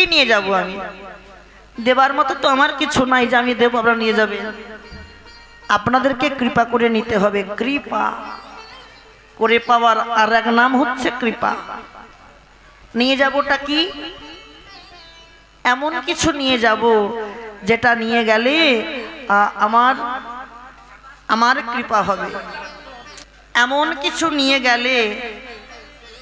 কি নিয়ে যাব আমি? দেবার মতো তো আমার কিছু নাই যে আমি দেব, আপনারা নিয়ে যাবে। আপনাদেরকে কৃপা করে নিতে হবে। কৃপা করে পাওয়ার আর এক নাম হচ্ছে কৃপা। নিয়ে যাবোটা কি? এমন কিছু নিয়ে যাব যেটা নিয়ে গেলে আমার আমার কৃপা হবে। এমন কিছু নিয়ে গেলে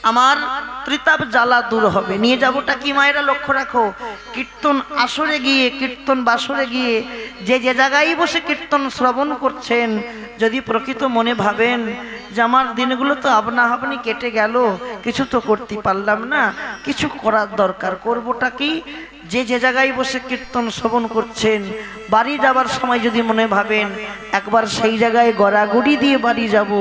আমার ত্রিতাপ জ্বালা দূর হবে। নিয়ে যাবোটা কি মায়েরা লক্ষ্য রাখো। কীর্তন আসরে গিয়ে, কীর্তন বাসরে গিয়ে যে যে জায়গায় বসে কীর্তন শ্রবণ করছেন, যদি প্রকৃত মনে ভাবেন যে আমার দিনগুলো তো আপনা আপনি কেটে গেল, কিছু তো করতে পারলাম না, কিছু করার দরকার। করবোটা কি? যে যে জায়গায় বসে কীর্তন শ্রবণ করছেন, বাড়ি যাবার সময় যদি মনে ভাবেন একবার সেই জায়গায় গড়াগড়ি দিয়ে বাড়ি যাব।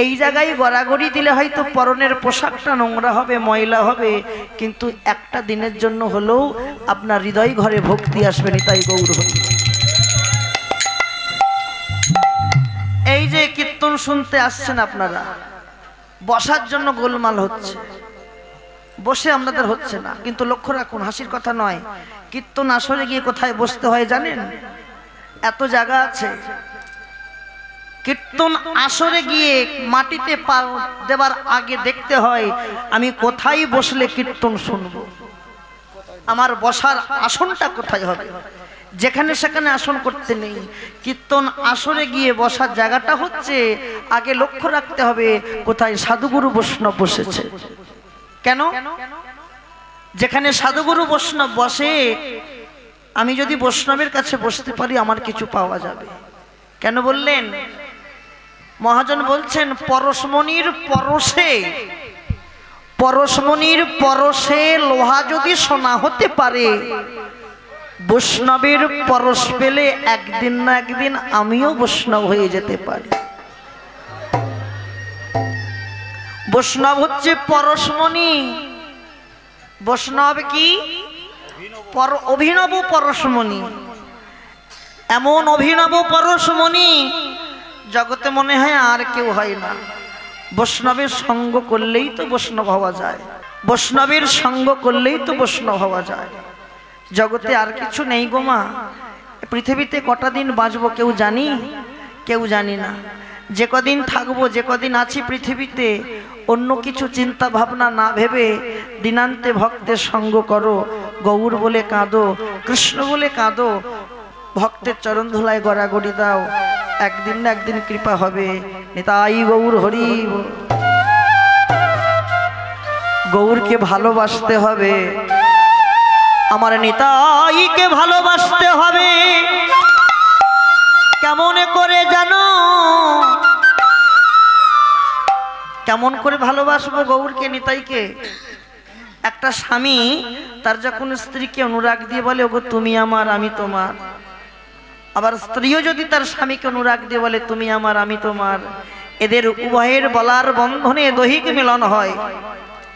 এই জায়গায় গড়াগড়ি দিলে হয়তো পরনের পোশাকটা নোংরা হবে, ময়লা হবে, কিন্তু একটা দিনের জন্য হলেও আপনার হৃদয় ঘরে ভক্তি আসবে। নিতাই গৌর হরি। এই যে কীর্তন শুনতে আসছেন আপনারা, বসার জন্য গোলমাল হচ্ছে, বসে আপনাদের হচ্ছে না। কিন্তু লক্ষ্য রাখুন, হাসির কথা নয়, কীর্তন আসরে গিয়ে কোথায় বসতে হয় জানেন? এত জায়গা আছে। কীর্তন আসরে গিয়ে মাটিতে পা দেবার আগে দেখতে হয় আমি কোথায় বসলে কীর্তন শুনবো, আমার বসার আসনটা কোথায় হবে। যেখানে সেখানে আসন করতে নেই। কীর্তন আসরে গিয়ে বসার জায়গাটা হচ্ছে আগে লক্ষ্য রাখতে হবে কোথায় সাধুগুরু বৈষ্ণব বসেছে। কেন? যেখানে সাধুগুরু বৈষ্ণব বসে, আমি যদি বৈষ্ণবের কাছে বসতে পারি আমার কিছু পাওয়া যাবে। কেন বললেন? মহাজন বলছেন পরশমণির পরশে, পরশমণির পরশে লোহা যদি সোনা হতে পারে, বৈষ্ণবের পরশ পেলে একদিন না একদিন আমিও বৈষ্ণব হয়ে যেতে পারি। বৈষ্ণব হচ্ছে পরশমণি। বৈষ্ণব কি? অভিনব পরশমণি। এমন অভিনব পরশমণি জগতে মনে হয় আর কেউ হয় না। বৈষ্ণবের সঙ্গ করলেই তো বৈষ্ণব হওয়া যায়, বৈষ্ণবের সঙ্গ করলেই তো বৈষ্ণব হওয়া যায়। জগতে আর কিছু নেই গো মা। পৃথিবীতে কটা দিন বাঁচবো কেউ জানি? কেউ জানি না। যে কদিন থাকবো, যে কদিন আছি পৃথিবীতে, অন্য কিছু চিন্তা ভাবনা না ভেবে দিনান্তে ভক্তের সঙ্গ করো। গৌর বলে কাঁদো, কৃষ্ণ বলে কাঁদো, ভক্তের চরণ ধুলায় গড়াগড়ি দাও, একদিন না একদিন কৃপা হবে। নিতাই গৌর হরি। গৌরকে ভালোবাসতে হবে, আমার নিতাইকে ভালোবাসতে হবে। কেমন করে জানো? কেমন করে ভালোবাসবো গৌরকে, নিতাইকে? একটা স্বামী তার যখন স্ত্রীকে অনুরাগ দিয়ে বলে ওগো তুমি আমার আমি তোমার, আবার স্ত্রীও যদি তার স্বামীকে অনুরাগ দিয়ে বলে তুমি আমার আমি তোমার, এদের উভয়ের বলার বন্ধনে দৈহিক মিলন হয়,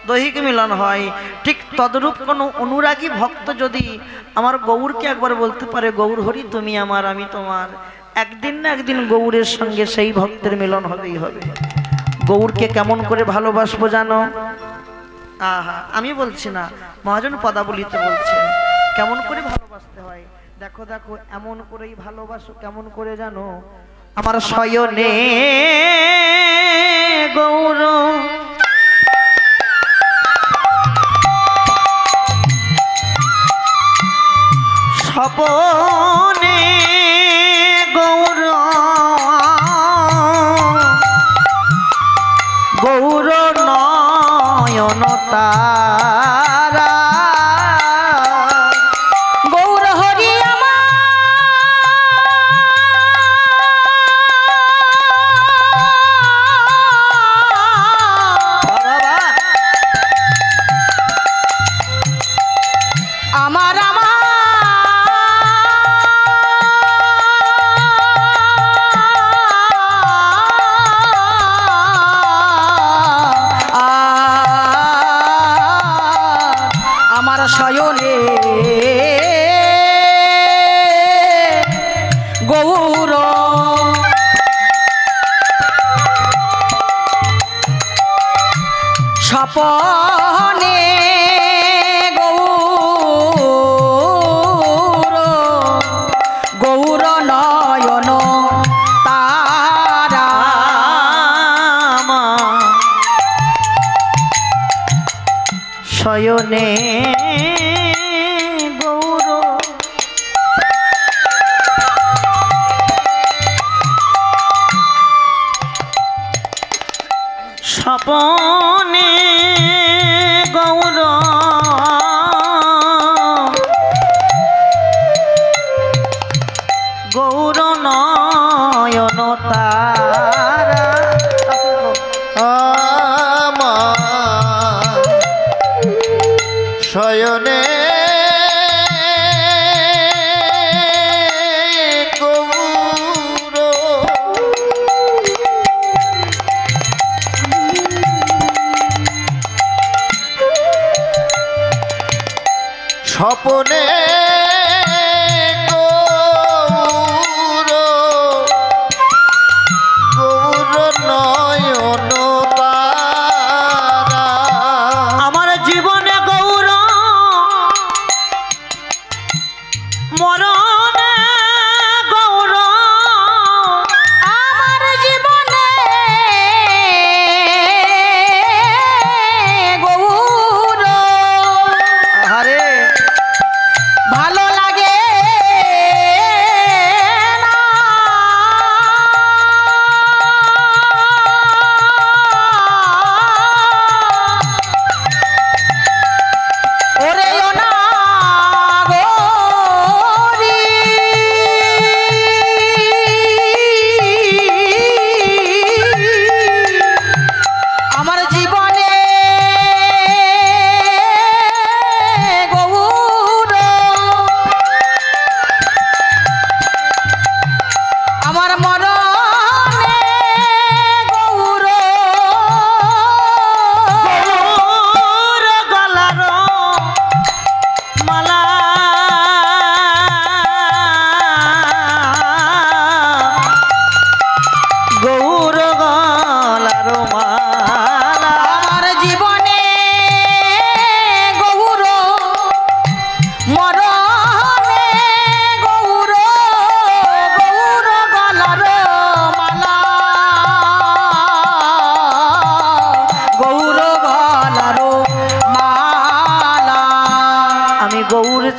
দৈহিক মিলন হয়। ঠিক তদরূপ কোনো অনুরাগী ভক্ত যদি আমার গৌরকে একবার বলতে পারে গৌর হরি তুমি আমার আমি তোমার, একদিন না একদিন গৌরের সঙ্গে সেই ভক্তের মিলন হবেই হবে। গৌরকে কেমন করে ভালোবাসবো জানো? আহা, আমি বলছি না, মহাজন পদাবলিতে বলছেন কেমন করে ভালোবাসতে হয়। দেখো দেখো, এমন করেই ভালোবাসো। কেমন করে জানো? আমার শয়নে গৌর, স্বপনে গৌর, গৌর নয়ন তারা, গৌর হরি আমার আমার শয়নে গৌর, স্বপনে গৌর, শয়নে গৌর স্বপনে গৌর গৌর নয়ন তারা আমার শয়নে গৌর স্বপনে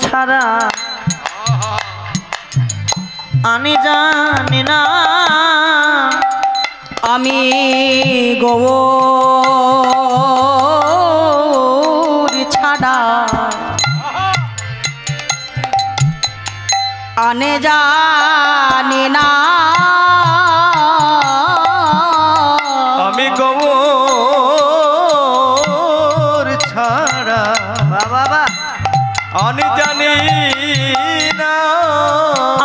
ছাড়া আমি জানি না আমি গৌর ছাড়া আনে জানি না আমি গৌর ছাড়া বাবা আমি জানি না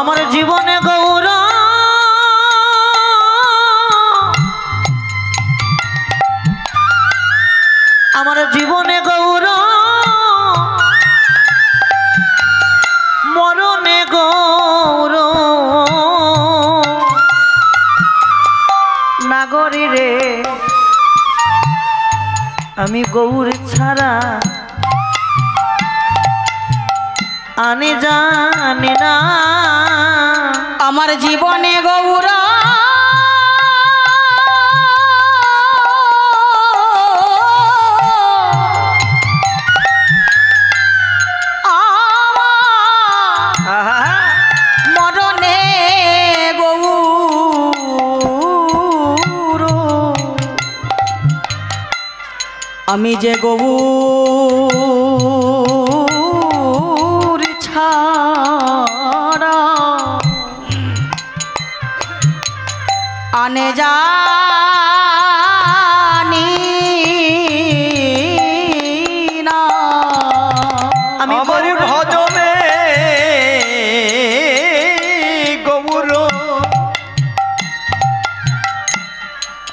আমার জীবনে গৌর আমার জীবনে গৌর মরণে গৌর নাগরী রে আমি গৌর ছাড়া আনে জানি না আমার জীবনে গৌর মরণে গৌর আমি যে গৌর ছাড়া আনে জানি না আমি আমার ভজনে গৌর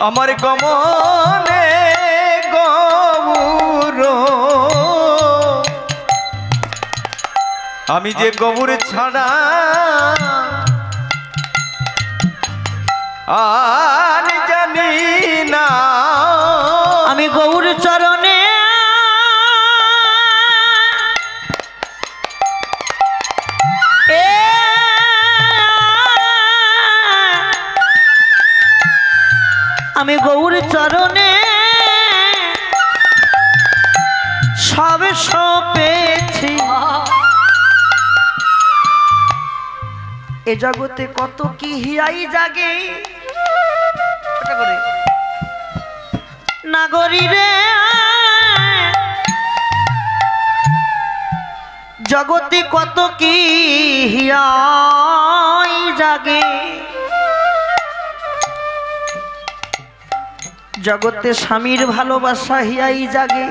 আমার গমনে গৌর আমি যে গৌর ছাড়া আর জানি না আমি গৌর চরণে আমি গৌর চরণে সব সপেছি এ জগতে কত কি হিয়াই জাগে নাগরী রে জগতে কত কি হিয়াই জাগে জগতে স্বামীর ভালোবাসা হিয়াই জাগে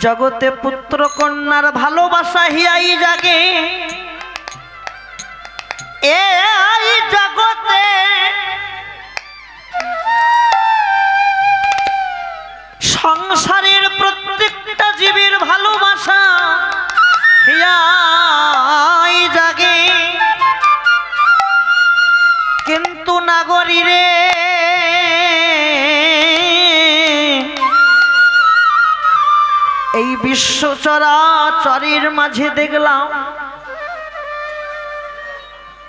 জগতে পুত্র কন্যার ভালোবাসা হিয়াই জাগে এই জগতে সংসারের প্রত্যেকটা জীবের ভালোবাসা হিয়াই জাগে কিন্তু নাগরী রে এই বিশ্ব চরাচরের মাঝে দেখলাম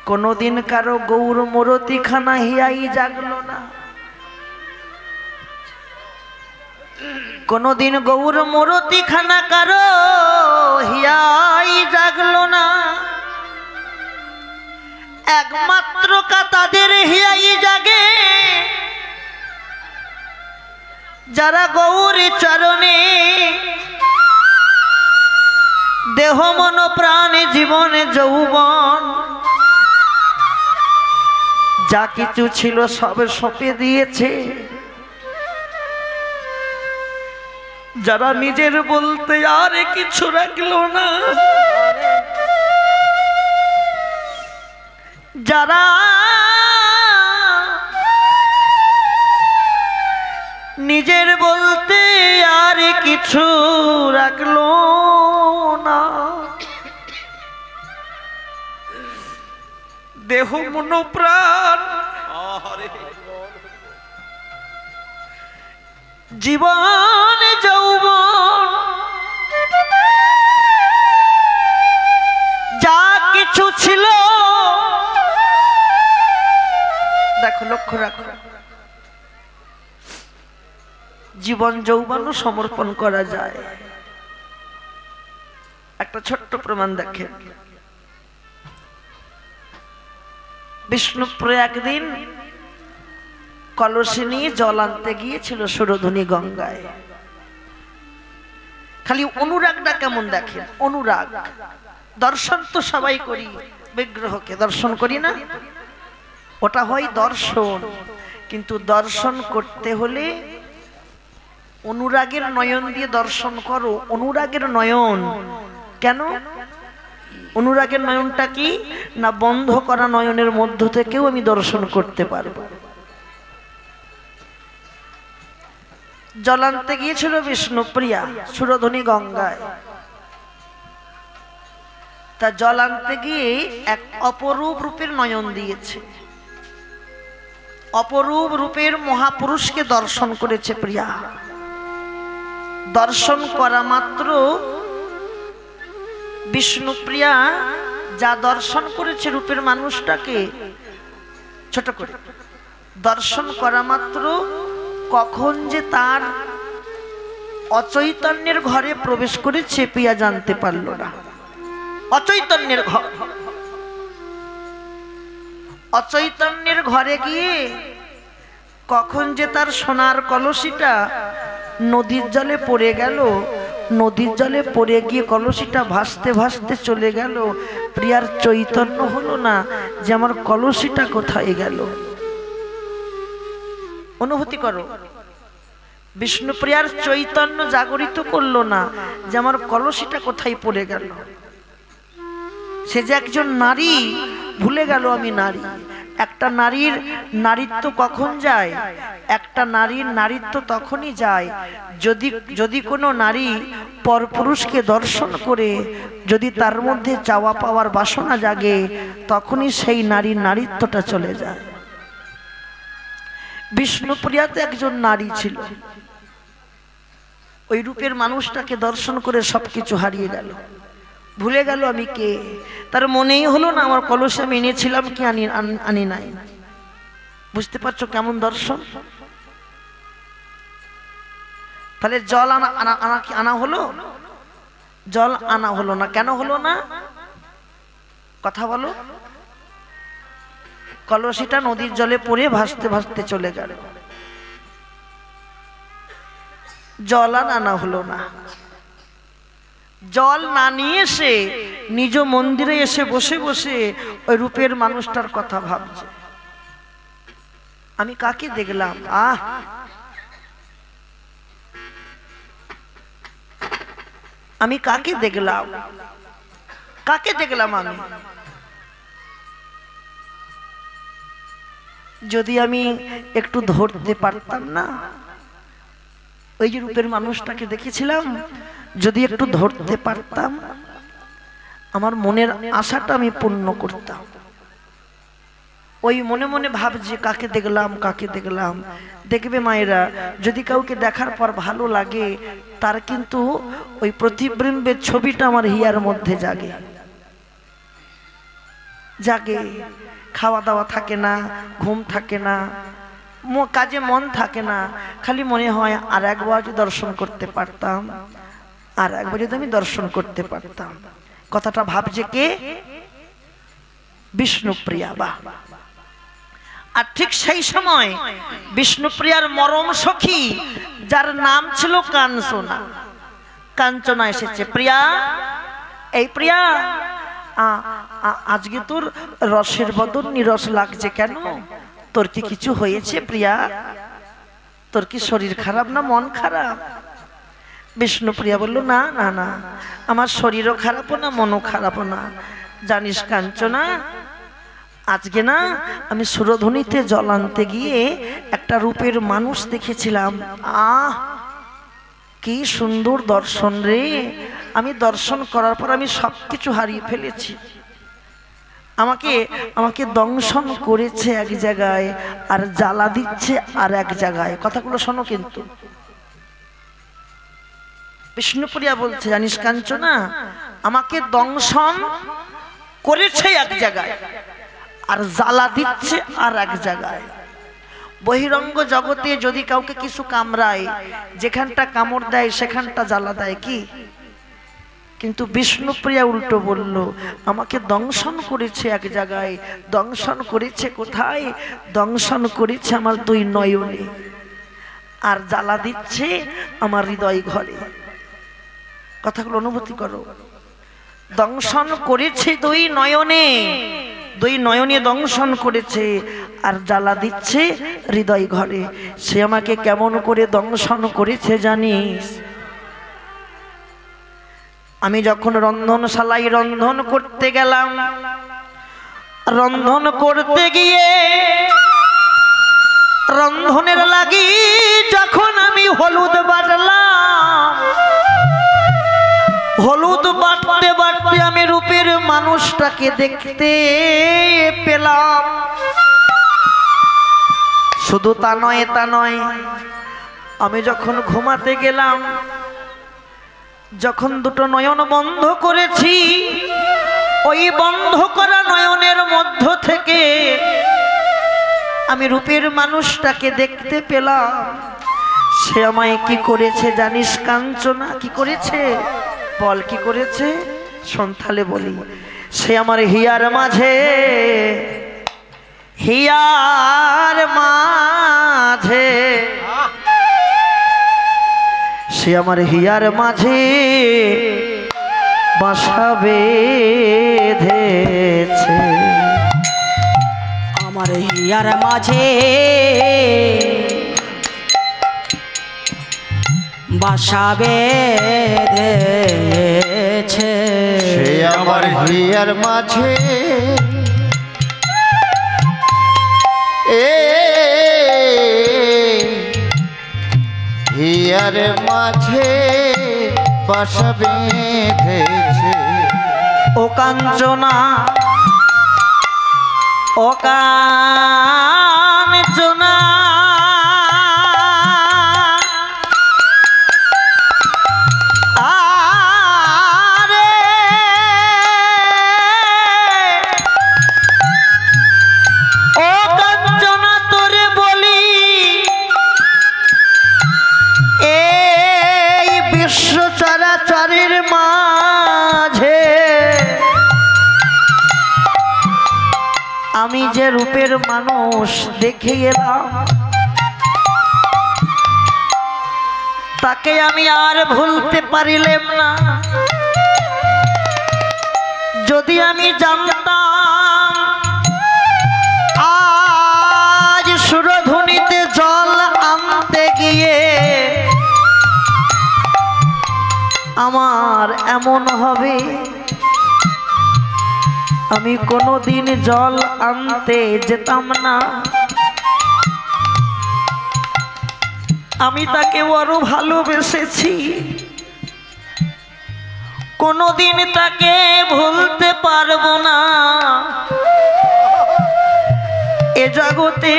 কোনদিন কারো গৌর মূরতি খানা হিয়াই জাগলো না কোনদিন গৌর মূরতি খানা কারো হিয়াই জাগলো না একমাত্র তাদের হিয়াই জাগে যারা গৌর চরণে দেহ মন প্রাণ জীবনে যৌবন যা কিছু ছিল সব সঁপে দিয়েছে যারা নিজের বলতে আর কিছু রাখলো না যারা নিজের বলতে আর কিছু রাখলো না দেহ মন প্রাণ জীবন যৌবন যা কিছু ছিল দেখো লক্ষ্য রাখো জীবন যৌবনও সমর্পণ করা যায় একটা ছোট্ট প্রমাণ দেখেন বিষ্ণুপুরে একদিন কলসি নিয়ে জল আনতে গিয়েছিল সুরধুনী গঙ্গায় খালি অনুরাগটা কেমন দেখেন অনুরাগ দর্শন তো সবাই করি বিগ্রহকে দর্শন করি না ওটা হয় দর্শন কিন্তু দর্শন করতে হলে অনুরাগের নয়ন দিয়ে দর্শন করো অনুরাগের নয়ন কেন অনুরাগের নয়নটা কি না বন্ধ করা নয়নের মধ্য থেকেও আমি দর্শন করতে পারবো জল আনতে গিয়েছিল বিষ্ণুপ্রিয়া সুরধুনী গঙ্গায় তা জল আনতে গিয়ে এক অপরূপ রূপের নয়ন দিয়েছে অপরূপ রূপের মহাপুরুষকে দর্শন করেছে প্রিয়া দর্শন করা মাত্র বিষ্ণুপ্রিয়া যা দর্শন করেছে রূপের মানুষটাকে ছোট করে দর্শন করা মাত্র কখন যে তার অচৈতন্যের ঘরে প্রবেশ করেছে প্রিয়া জানতে পারল না অচৈতন্যের ঘর অচৈতন্যের ঘরে গিয়ে কখন যে তার সোনার কলসিটা নদীর জলে পড়ে গেল নদীর জলে পড়ে গিয়ে কলসিটা ভাসতে ভাসতে চলে গেল প্রিয়ার চৈতন্য হলো না যে আমার কলসিটা কোথায় গেল অনুভূতি করো বিষ্ণুপ্রিয়ার চৈতন্য জাগরিত করলো না যে আমার কলসিটা কোথায় পড়ে গেল সে যে একজন নারী ভুলে গেল আমি নারী একটা নারীর নারীত্ব কখন যায় একটা নারীর নারীত্ব তখনই যায় যদি কোনো নারী পরপুরুষকে দর্শন করে যদি তার মধ্যে চাওয়া পাওয়ার বাসনা জাগে তখনই সেই নারীর নারীত্বটা চলে যায় বিষ্ণুপ্রিয়া তো একজন নারী ছিল ওই রূপের মানুষটাকে দর্শন করে সবকিছু হারিয়ে গেল ভুলে গেল আমি কে তার মনেই হলো না আমার কলসে আমি এনেছিলাম কি আনি নাই বুঝতে পারছো কেমন দর্শন তাহলে জল আনা হলো? জল আনা হলো না। কেন হলো না? কথা বলো। কলসিটা নদীর জলে পড়ে ভাসতে ভাসতে চলে গেল, জল আর আনা হলো না। জল না নিয়ে এসে নিজ মন্দিরে এসে বসে বসে ওই রূপের মানুষটার কথা ভাবছে, আমি কাকে দেখলাম, আমি কাকে দেখলাম, কাকে দেখলাম আমি? যদি আমি একটু ধরতে পারতাম না, ওই যে রূপের মানুষটাকে দেখেছিলাম, যদি একটু ধরতে পারতাম, আমার মনের আশাটা আমি পূর্ণ করতাম। ওই মনে মনে ভাবছে কাকে দেখলাম, কাকে দেখলাম। দেখবে মায়েরা, যদি কাউকে দেখার পর ভালো লাগে, তার কিন্তু ওই প্রতিবিম্বের ছবিটা আমার হিয়ার মধ্যে জাগে জাগে। খাওয়া দাওয়া থাকে না, ঘুম থাকে না, কাজে মন থাকে না, খালি মনে হয় আর একবার যদি দর্শন করতে পারতাম, আর একবার যদি আমি দর্শন করতে পারতাম। কথাটা ভাবছে কে? বিষ্ণুপ্রিয়া। বাহ। আর ঠিক সেই সময় বিষ্ণুপ্রিয়ার মরম সখী, যার নাম ছিল কাঞ্চনা, কাঞ্চনা এসেছে। প্রিয়া, এই প্রিয়া, আজকে তোর রসের বদন নিরস লাগছে কেন? তোর কি কিছু হয়েছে প্রিয়া? তোর কি শরীর খারাপ না মন খারাপ? বিষ্ণুপ্রিয়া বলল, না না না, আমার শরীরও খারাপ না, মনও খারাপ না। জানিস কাঞ্চনা, আজকে না আমি সুরধুনিতে জল আনতে গিয়ে একটা রূপের মানুষ দেখেছিলাম। কি সুন্দর দর্শন রে! আমি দর্শন করার পর আমি সবকিছু হারিয়ে ফেলেছি। আমাকে আমাকে দংশন করেছে এক জায়গায়, আর জ্বালা দিচ্ছে আর এক জায়গায়। কথাগুলো শোনো কিন্তু। বিষ্ণুপ্রিয়া বলছে, জানিস কাঞ্চনা, আমাকে দংশন করেছে এক জায়গায়, আর জ্বালা দিচ্ছে আর এক জায়গায়। বহিরঙ্গ জগতে যদি কাউকে কিছু কামড়ায়, যেখানটা কামড় দেয় সেখানটা জ্বালা দেয় কি? কিন্তু বিষ্ণুপ্রিয়া উল্টো বলল, আমাকে দংশন করেছে এক জায়গায়। দংশন করেছে কোথায়? দংশন করেছে আমার দুই নয়নে, আর জ্বালা দিচ্ছে আমার হৃদয় ঘরে। কথাগুলো অনুভূতি করো। দংশন করেছে দুই নয়নে, দুই নয়নে দংশন করেছে, আর জ্বালা দিচ্ছে হৃদয় ঘরে। সে আমাকে কেমন করে দংশন করেছে জানিস? আমি যখন রন্ধনশালায় রন্ধন করতে গেলাম, রন্ধন করতে গিয়ে রন্ধনের লাগি যখন আমি হলুদ বাটলাম, হলুদ বাটতে বাটতে আমি রূপের মানুষটাকে দেখতে পেলাম। শুধু তা নয়, তা নয়, আমি যখন ঘুমাতে গেলাম, যখন দুটো নয়ন বন্ধ করেছি, ওই বন্ধ করা নয়নের মধ্য থেকে আমি রূপের মানুষটাকে দেখতে পেলাম। সে আমায় কি করেছে জানিস কাঞ্চনা? কি করেছে বল, কি করেছে? সন্তালে বলি। সে আমার হিয়ার মাঝে, হিয়ার মাঝে, সে আমার হিয়ার মাঝে বাসা বেঁধেছে। আমার হিয়ার মাঝে বাসা বেঁধেছে। সে আমার হিয়ার মাঝে হিয়ার মাঝে বাসা বেঁধেছে। ও কাঞ্চনা, ও কাঞ্চনা, যে রূপের মানুষ দেখে এলাম, তাকে আমি আর ভুলতে পারিলাম না। যদি আমি জানতাম আজ সুরধুনিতে জল আনতে গিয়ে আমার এমন হবে, আমি কোনোদিন জল আনতে যেতাম না। আমি তাকে বড় ভালোবেসেছি, কোনোদিন তাকে ভুলতে পারবো না। এ জগতে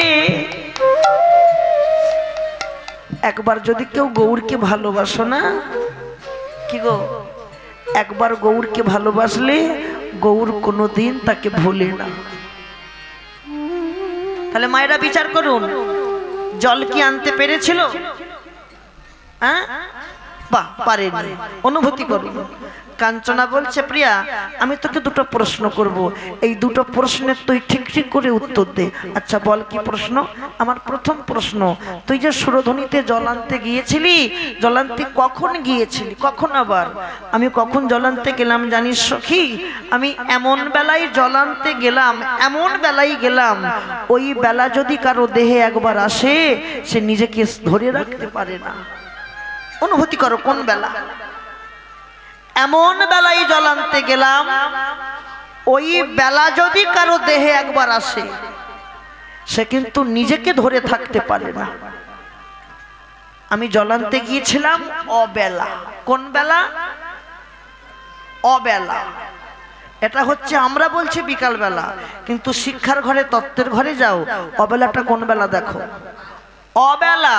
একবার যদি কেউ গৌরকে ভালোবাসো না, কি গো, একবার গৌরকে ভালোবাসলে গৌর কোনোদিন তাকে ভুলে না। তাহলে মায়েরা বিচার করুন, জল কি আনতে পেরেছিল? হ্যাঁ, বাহ, পারেনি। অনুভূতি করুন। কাঞ্চনা বলছে, প্রিয়া আমি তোকে দুটো প্রশ্ন করব, এই দুটো প্রশ্নের তুই ঠিক ঠিক করে উত্তর দে। আচ্ছা বল, কি প্রশ্ন? আমার প্রথম প্রশ্ন, তুই যে সুরধুনিতে জল আনতে গিয়েছিলি, জল আনতে কখন গিয়েছিলি, কখন? আবার আমি কখন জল আনতে গেলাম জানিস সখী? আমি এমন বেলায় জল আনতে গেলাম, এমন বেলায় গেলাম, ওই বেলা যদি কারো দেহে একবার আসে সে নিজেকে ধরে রাখতে পারে না। অনুভূতি করো, কোন বেলা? এমন বেলায় জল আনতে গেলাম, ওই বেলা যদি কারো দেহে একবার আসে সে কিন্তু নিজেকে ধরে থাকতে পারে না। আমি জল আনতে গিয়েছিলাম অবেলা। কোন বেলা? অবেলা। এটা হচ্ছে আমরা বলছি বিকাল বেলা, কিন্তু শিক্ষার ঘরে, তত্ত্বের ঘরে যাও, অবেলাটা কোন বেলা দেখো। অবেলা।